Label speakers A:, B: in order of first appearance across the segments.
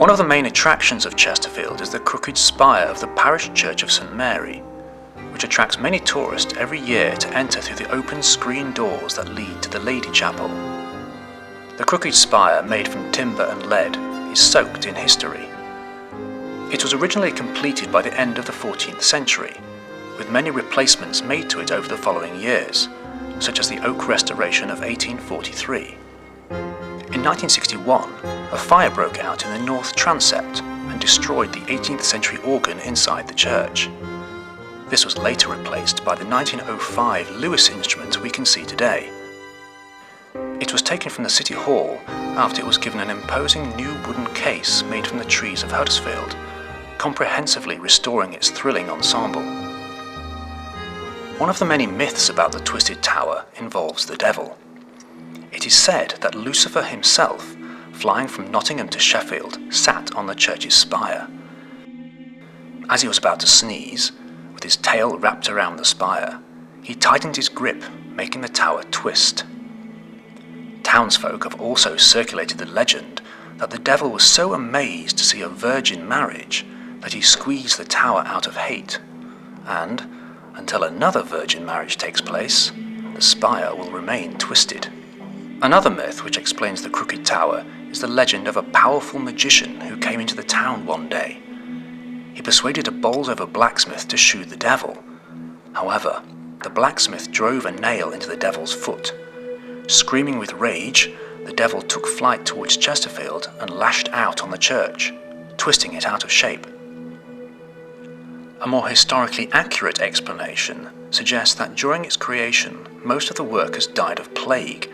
A: One of the main attractions of Chesterfield is the crooked spire of the parish church of St Mary, which attracts many tourists every year to enter through the open screen doors that lead to the Lady Chapel. The crooked spire, made from timber and lead, is soaked in history. It was originally completed by the end of the 14th century, with many replacements made to it over the following years, such as the oak restoration of 1843. In 1961, a fire broke out in the north transept and destroyed the 18th century organ inside the church. This was later replaced by the 1905 Lewis instrument we can see today. It was taken from the City Hall after it was given an imposing new wooden case made from the trees of Huddersfield, comprehensively restoring its thrilling ensemble. One of the many myths about the Twisted Tower involves the devil. It is said that Lucifer himself, flying from Nottingham to Sheffield, sat on the church's spire. As he was about to sneeze, with his tail wrapped around the spire, he tightened his grip, making the tower twist. Townsfolk have also circulated the legend that the devil was so amazed to see a virgin marriage that he squeezed the tower out of hate, and, until another virgin marriage takes place, the spire will remain twisted. Another myth which explains the crooked tower is the legend of a powerful magician who came into the town one day. He persuaded a bowls-over blacksmith to shoe the devil. However, the blacksmith drove a nail into the devil's foot. Screaming with rage, the devil took flight towards Chesterfield and lashed out on the church, twisting it out of shape. A more historically accurate explanation suggests that during its creation, most of the workers died of plague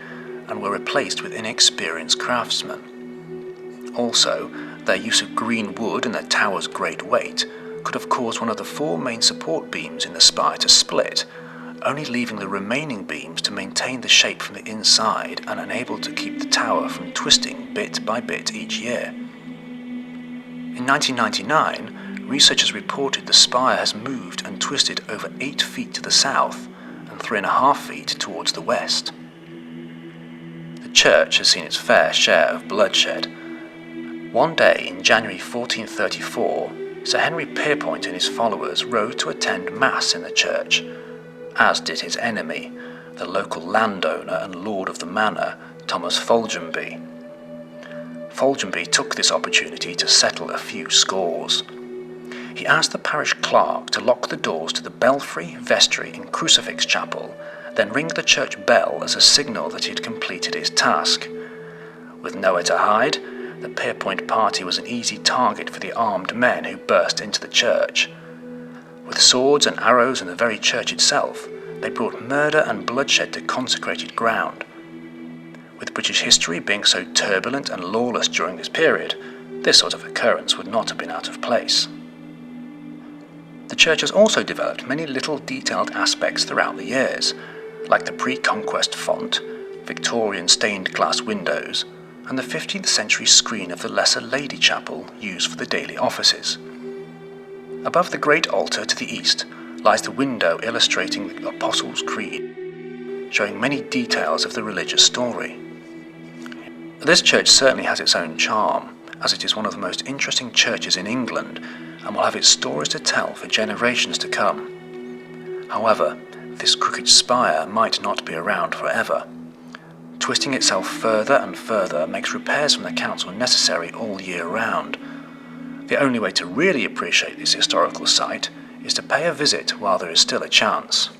A: and were replaced with inexperienced craftsmen. Also, their use of green wood and the tower's great weight could have caused one of the four main support beams in the spire to split, only leaving the remaining beams to maintain the shape from the inside and unable to keep the tower from twisting bit by bit each year. In 1999, researchers reported the spire has moved and twisted over 8 feet to the south and 3.5 feet towards the west. The church has seen its fair share of bloodshed. One day in January 1434, Sir Henry Pierpoint and his followers rose to attend Mass in the church, as did his enemy, the local landowner and lord of the manor, Thomas Foljambe. Foljambe took this opportunity to settle a few scores. He asked the parish clerk to lock the doors to the belfry, vestry and crucifix chapel, then ring the church bell as a signal that he had completed his task. With nowhere to hide, the Pierpoint party was an easy target for the armed men who burst into the church. With swords and arrows in the very church itself, they brought murder and bloodshed to consecrated ground. With British history being so turbulent and lawless during this period, this sort of occurrence would not have been out of place. The church has also developed many little detailed aspects throughout the years, like the pre-conquest font, Victorian stained glass windows, and the 15th century screen of the Lesser Lady Chapel used for the daily offices. Above the great altar to the east lies the window illustrating the Apostles' Creed, showing many details of the religious story. This church certainly has its own charm, as it is one of the most interesting churches in England and will have its stories to tell for generations to come. However, this crooked spire might not be around forever. Twisting itself further and further makes repairs from the council necessary all year round. The only way to really appreciate this historical site is to pay a visit while there is still a chance.